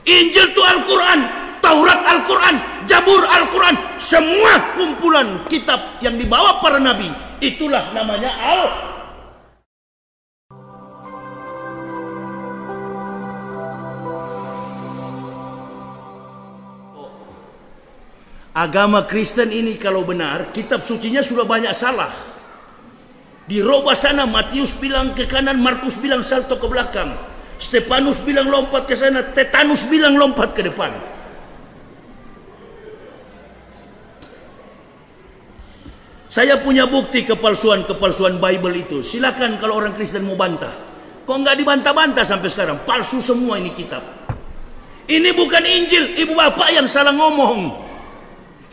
Injil itu Al-Quran, Taurat Al-Quran, Zabur Al-Quran, semua kumpulan kitab yang dibawa para nabi. Itulah namanya Agama Kristen ini kalau benar, kitab sucinya sudah banyak salah. Dirubah sana, Matius bilang ke kanan, Markus bilang salto ke belakang, Stefanus bilang lompat ke sana, Tetanus bilang lompat ke depan. Saya punya bukti kepalsuan Bible itu. Silakan kalau orang Kristen mau bantah. Kok nggak dibantah-bantah sampai sekarang? Palsu semua ini kitab. Ini bukan Injil, ibu bapak yang salah ngomong.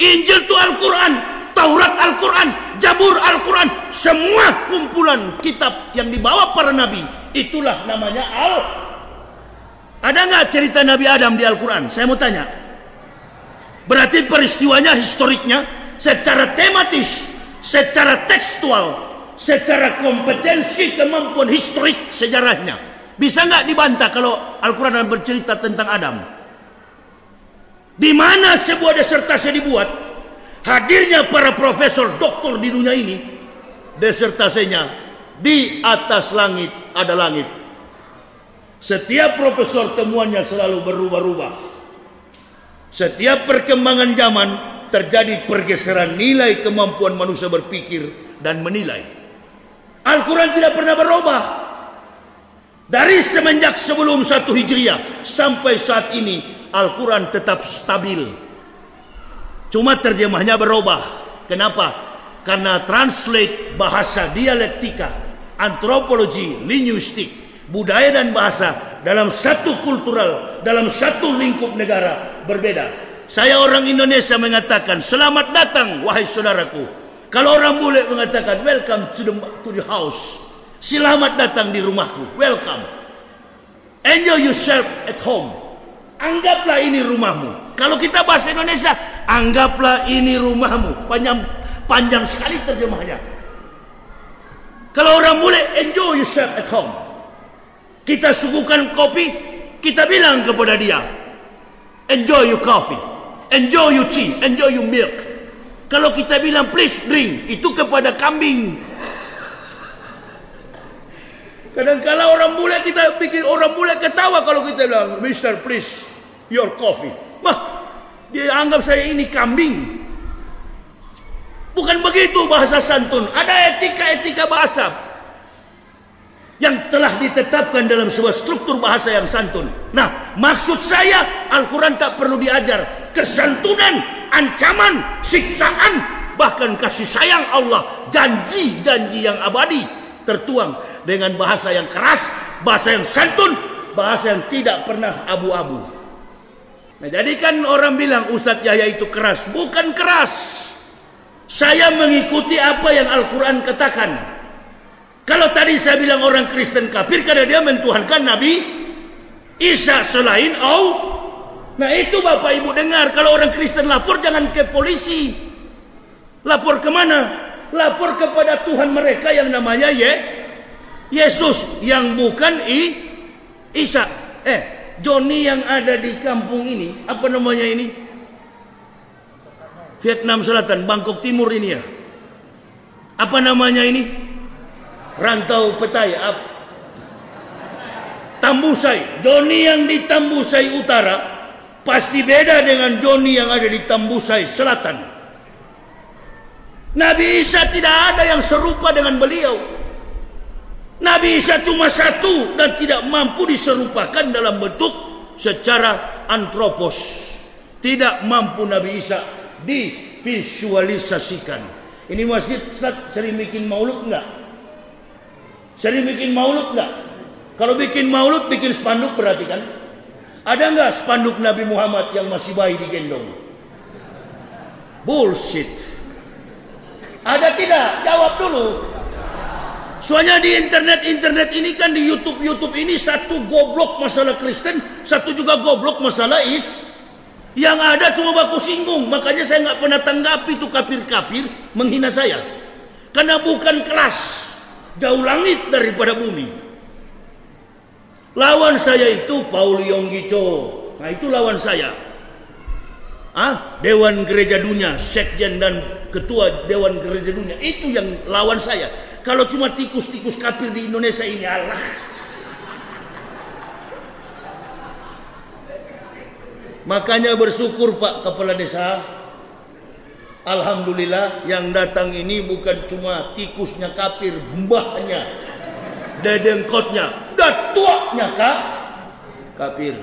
Injil itu Al-Quran, Taurat Al-Quran, Zabur Al-Quran, semua kumpulan kitab yang dibawa para nabi. Itulah namanya Ada nggak cerita Nabi Adam di Al-Quran? Saya mau tanya. Berarti peristiwanya, historiknya, secara tematis, secara tekstual, secara kompetensi, kemampuan historik sejarahnya, bisa nggak dibantah kalau Al-Quran bercerita tentang Adam? Di mana sebuah disertasi dibuat, hadirnya para profesor doktor di dunia ini, disertasinya di atas langit ada langit. Setiap profesor temuannya selalu berubah-ubah. Setiap perkembangan zaman terjadi pergeseran nilai kemampuan manusia berpikir dan menilai. Al-Quran tidak pernah berubah. Dari semenjak sebelum 1 Hijriah sampai saat ini, Al-Quran tetap stabil. Cuma terjemahnya berubah. Kenapa? Karena translate bahasa, dialektika, antropologi, linguistik, budaya dan bahasa dalam satu kultural, dalam satu lingkup negara berbeda. Saya orang Indonesia mengatakan, selamat datang wahai saudaraku. Kalau orang bule mengatakan, welcome to the house. Selamat datang di rumahku, welcome. Enjoy yourself at home. Anggaplah ini rumahmu. Kalau kita bahasa Indonesia, anggaplah ini rumahmu. Panjang sekali terjemahnya. Kalau orang bule, enjoy yourself at home. Kita suguhkan kopi, kita bilang kepada dia, enjoy your coffee, enjoy your tea, enjoy your milk. Kalau kita bilang please drink, itu kepada kambing. Kadang-kala orang bule, kita pikir orang bule ketawa kalau kita bilang, Mister please your coffee. Wah, dia anggap saya ini kambing. Bukan begitu bahasa santun. Ada etika-etika bahasa yang telah ditetapkan dalam sebuah struktur bahasa yang santun. Nah, maksud saya, Al-Quran tak perlu diajar. Kesantunan, ancaman, siksaan, bahkan kasih sayang Allah, janji-janji yang abadi, tertuang dengan bahasa yang keras, bahasa yang santun, bahasa yang tidak pernah abu-abu. Nah, jadi kan orang bilang Ustadz Yahya itu keras. Bukan keras. Saya mengikuti apa yang Al-Quran katakan. Kalau tadi saya bilang orang Kristen kafir karena dia mentuhankan Nabi Isa selain Allah. Nah, itu Bapak Ibu dengar. Kalau orang Kristen lapor jangan ke polisi. Lapor kemana? Lapor kepada Tuhan mereka yang namanya Yesus, yang bukan Isa. Joni yang ada di kampung ini, apa namanya ini? Vietnam Selatan, Bangkok Timur ini ya. Apa namanya ini? Rantau Petai. Tambusai. Joni yang di Tambusai Utara pasti beda dengan Joni yang ada di Tambusai Selatan. Nabi Isa tidak ada yang serupa dengan beliau. Nabi Isa cuma satu dan tidak mampu diserupakan dalam bentuk secara antropos. Tidak mampu Nabi Isa divisualisasikan. Ini masjid sering bikin maulud enggak? Sering bikin maulud enggak? Kalau bikin maulud, bikin spanduk berarti kan? Ada enggak spanduk Nabi Muhammad yang masih bayi digendong? Bullshit. Ada tidak? Jawab dulu. Soalnya di internet ini kan, di YouTube ini, satu goblok masalah Kristen, satu juga goblok masalah yang ada cuma baku singgung. Makanya saya nggak pernah tanggapi itu kafir-kafir menghina saya, karena bukan kelas, jauh langit daripada bumi. Lawan saya itu Paul Yonggi Cho, Nah itu lawan saya. Dewan Gereja Dunia, Sekjen dan Ketua Dewan Gereja Dunia, itu yang lawan saya. Kalau cuma tikus-tikus kafir di Indonesia ini, Allah. Makanya bersyukur Pak Kepala Desa, alhamdulillah yang datang ini bukan cuma tikusnya kafir, mbahnya, dedengkotnya, datuaknya kafir.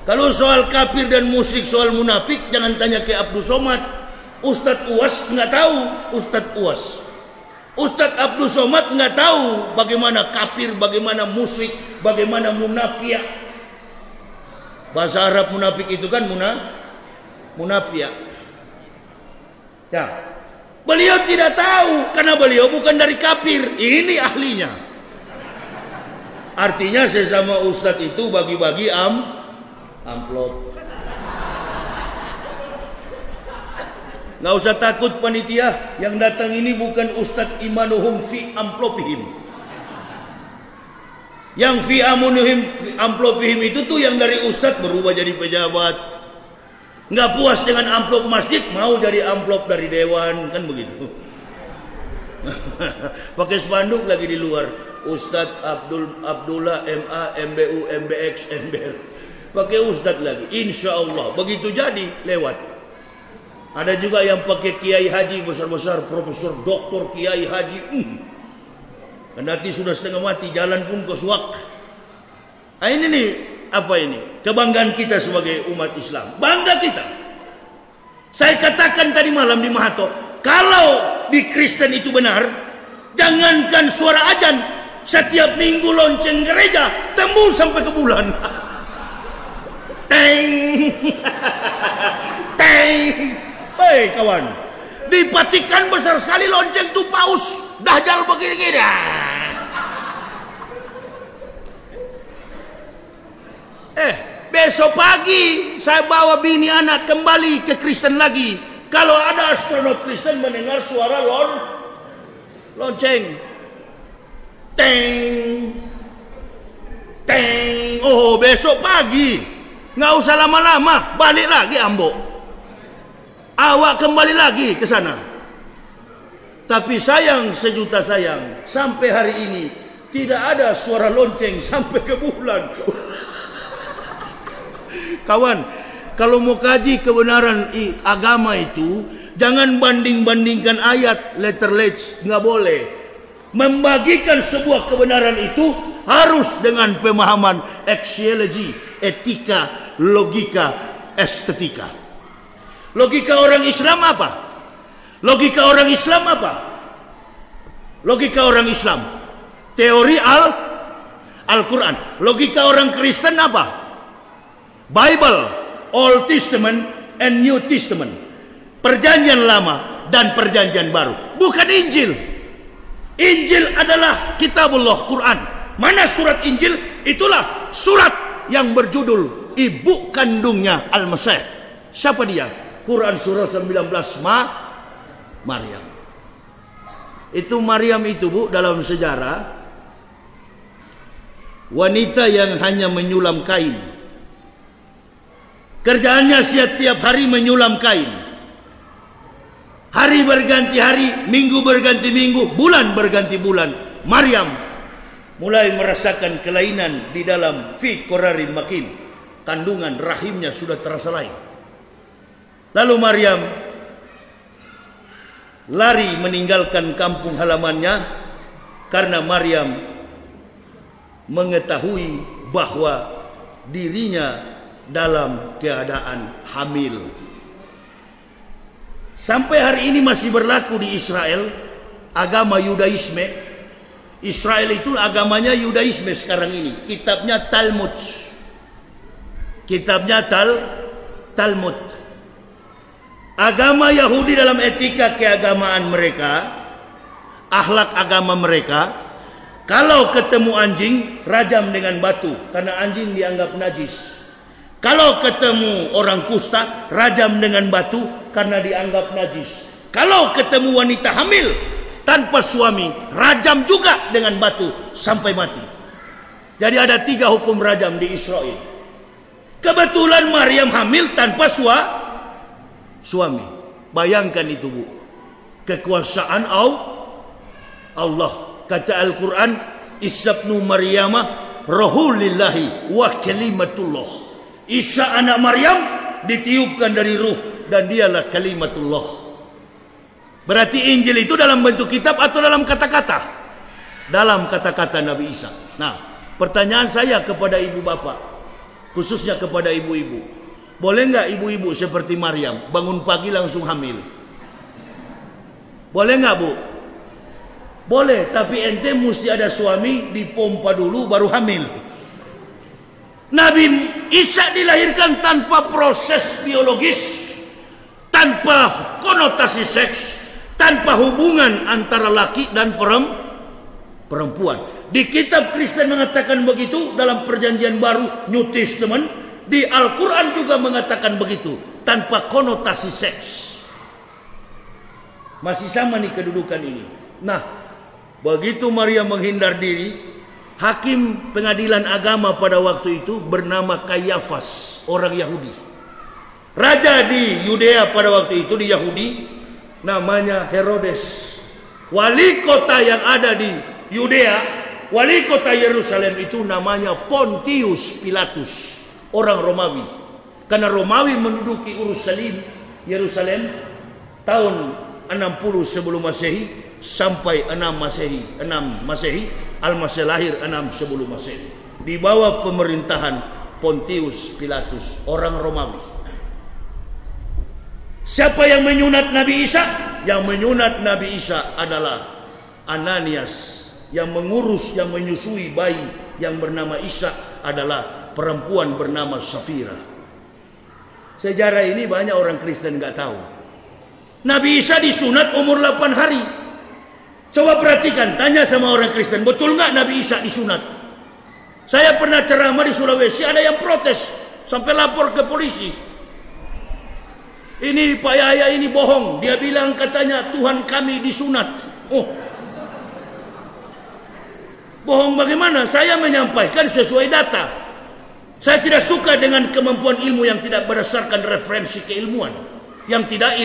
Kalau soal kafir dan musyrik, soal munafik, jangan tanya ke Abdul Somad. Ustadz Uwas nggak tahu. Ustadz Abdul Somad nggak tahu bagaimana kafir, bagaimana musyrik, bagaimana munafik. Bahasa Arab munafik itu kan munafik. Ya, beliau tidak tahu karena beliau bukan dari kafir. Ini ahlinya. Artinya sesama ustadz itu bagi-bagi amplop. Nggak usah takut panitia, yang datang ini bukan Ustadz imanuhum fi amplopihim. Yang fi amunuhum amplopihim itu tuh yang dari Ustadz berubah jadi pejabat. Nggak puas dengan amplop masjid, mau jadi amplop dari dewan, kan begitu. Pakai spanduk lagi di luar. Ustadz Abdullah MA MBU MBX MBR. Pakai ustadz lagi, insya Allah begitu jadi lewat. Ada juga yang pakai kiai haji besar-besar, profesor, doktor, kiai haji. Kendati sudah setengah mati, jalan pun kesuak. Ini nih, apa ini? Kebanggaan kita sebagai umat Islam, bangga kita. Saya katakan tadi malam di Mahato, kalau di Kristen itu benar, jangankan suara azan, setiap minggu lonceng gereja tembus sampai ke bulan. Teng, teng, hei kawan, di Vatikan besar sekali lonceng tuh paus, dajjal begini dah. Besok pagi saya bawa bini anak kembali ke Kristen lagi. Kalau ada astronot Kristen mendengar suara lonceng, teng, teng, oh besok pagi. Nggak usah lama-lama, balik lagi Ambo. Awak kembali lagi ke sana. Tapi sayang, sejuta sayang, sampai hari ini tidak ada suara lonceng sampai ke bulan. Kawan, kalau mau kaji kebenaran agama itu, jangan banding-bandingkan ayat, letterlets, nggak boleh. Membagikan sebuah kebenaran itu harus dengan pemahaman axiology, etika, logika, estetika. Logika orang Islam apa? Logika orang Islam apa? Logika orang Islam, teori Al-Quran. Logika orang Kristen apa? Bible, Old Testament and New Testament. Perjanjian lama dan perjanjian baru. Bukan Injil. Injil adalah kitabullah, Quran. Mana surat Injil? Itulah surat yang berjudul ibu kandungnya Al-Masih. Siapa dia? Quran surah 19 Maryam. Itu Maryam itu, Bu, dalam sejarah wanita yang hanya menyulam kain. Kerjaannya setiap hari menyulam kain. Hari berganti hari, minggu berganti minggu, bulan berganti bulan. Maryam mulai merasakan kelainan di dalam fi qararin makin. Kandungan rahimnya sudah terasa lain. Lalu Maryam lari meninggalkan kampung halamannya karena Maryam mengetahui bahwa dirinya dalam keadaan hamil. Sampai hari ini masih berlaku di Israel agama Yudaisme. Israel itu agamanya Yudaisme sekarang ini. Kitabnya Talmud. Kitabnya Talmud. Agama Yahudi dalam etika keagamaan mereka, akhlak agama mereka, kalau ketemu anjing rajam dengan batu karena anjing dianggap najis. Kalau ketemu orang kusta, rajam dengan batu karena dianggap najis. Kalau ketemu wanita hamil tanpa suami, rajam juga dengan batu sampai mati. Jadi ada 3 hukum rajam di Israel. Kebetulan Maryam hamil tanpa suami. Bayangkan itu, Bu. Kekuasaan Allah. Kata Al-Quran, Isa ibnu Maryamah Rahulillahi wa kalimatullah. Isa anak Maryam ditiupkan dari ruh dan dialah kalimatullah. Berarti Injil itu dalam bentuk kitab atau dalam kata-kata? Dalam kata-kata Nabi Isa. Nah, pertanyaan saya kepada ibu bapak, khususnya kepada ibu-ibu, boleh nggak ibu-ibu seperti Maryam bangun pagi langsung hamil? Boleh nggak, Bu? Boleh, tapi ente mesti ada suami, dipompa dulu baru hamil. Nabi Isa dilahirkan tanpa proses biologis, tanpa konotasi seks, tanpa hubungan antara laki dan perempuan. Di kitab Kristen mengatakan begitu, dalam perjanjian baru New Testament, di Al-Quran juga mengatakan begitu, tanpa konotasi seks. Masih sama nih kedudukan ini. Nah, begitu Maria menghindar diri, hakim pengadilan agama pada waktu itu bernama Kayafas, orang Yahudi. Raja di Yudea pada waktu itu, di Yahudi, namanya Herodes. Wali kota yang ada di Yudea, wali kota Yerusalem itu namanya Pontius Pilatus, orang Romawi. Karena Romawi menduduki Yerusalem tahun 60 sebelum Masehi sampai 6 Masehi, Al-Masih lahir 6 sebelum Masehi. Di bawah pemerintahan Pontius Pilatus, orang Romawi. Siapa yang menyunat Nabi Isa? Yang menyunat Nabi Isa adalah Ananias. Yang mengurus, yang menyusui bayi yang bernama Isa adalah perempuan bernama Safira. Sejarah ini banyak orang Kristen nggak tahu. Nabi Isa disunat umur 8 hari. Coba perhatikan, tanya sama orang Kristen, betul nggak Nabi Isa disunat? Saya pernah ceramah di Sulawesi, ada yang protes sampai lapor ke polisi. Ini Pak Yahya ini bohong. Dia bilang katanya Tuhan kami disunat. Oh, bohong bagaimana? Saya menyampaikan sesuai data. Saya tidak suka dengan kemampuan ilmu yang tidak berdasarkan referensi keilmuan, yang tidak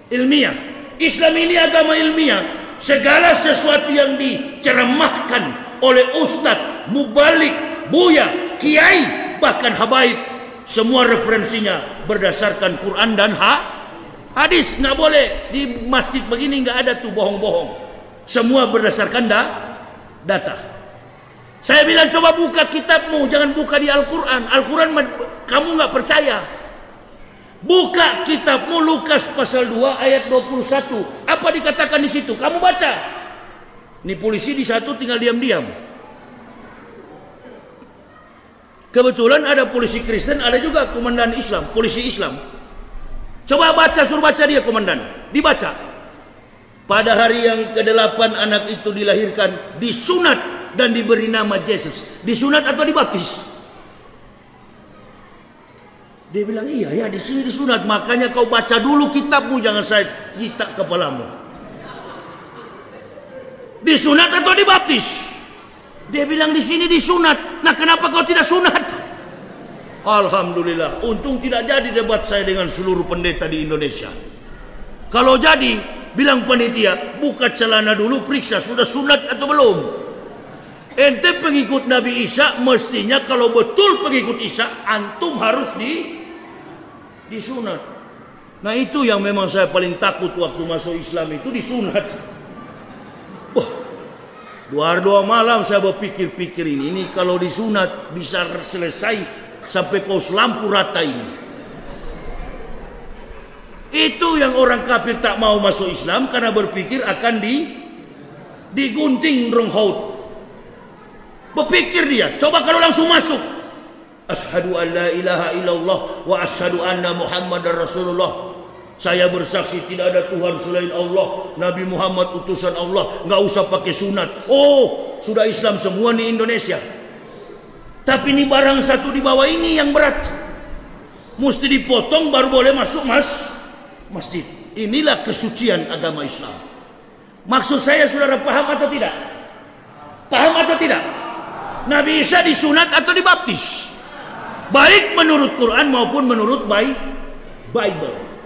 ilmiah. Islam ini agama ilmiah. Segala sesuatu yang diceramahkan oleh ustadz, mubalik, buya, kiai, bahkan habaib, semua referensinya berdasarkan Quran dan hadis. Nggak boleh di masjid begini, nggak ada tuh bohong-bohong. Semua berdasarkan data. Saya bilang coba buka kitabmu, jangan buka di Al-Quran. Al-Quran kamu nggak percaya. Buka kitabmu Lukas pasal 2 ayat 21. Apa dikatakan di situ? Kamu baca. Ini polisi di satu tinggal diam-diam. Kebetulan ada polisi Kristen, ada juga komandan Islam, polisi Islam. Coba baca, suruh baca dia komandan. Dibaca. Pada hari yang ke-8 anak itu dilahirkan, disunat dan diberi nama Yesus. Disunat atau dibaptis? Dia bilang, iya ya, di sini disunat. Makanya kau baca dulu kitabmu, jangan saya jitak kepalamu. Disunat atau dibaptis? Dia bilang di sini disunat. Nah, kenapa kau tidak sunat? Alhamdulillah, untung tidak jadi debat saya dengan seluruh pendeta di Indonesia. Kalau jadi, bilang panitia, buka celana dulu, periksa sudah sunat atau belum. Ente pengikut Nabi Isa, mestinya kalau betul pengikut Isa, antum harus disunat. Nah, itu yang memang saya paling takut waktu masuk Islam itu, disunat. Wah, 2 malam saya berpikir-pikir ini kalau disunat bisa selesai sampai kaos lampu rata ini. Itu yang orang kafir tak mau masuk Islam karena berpikir akan digunting renghaut. Berpikir dia, coba kalau langsung masuk. Asyhadu an la ilaha illallah wa asyhadu anna Muhammadar Rasulullah. Saya bersaksi tidak ada Tuhan selain Allah, Nabi Muhammad utusan Allah. Nggak usah pakai sunat. Oh, sudah Islam semua di Indonesia. Tapi ini barang satu di bawah ini yang berat. Mesti dipotong baru boleh masuk masjid. Inilah kesucian agama Islam. Maksud saya saudara paham atau tidak? Paham atau tidak? Nabi Isa disunat atau dibaptis? baik menurut Quran maupun menurut Bible.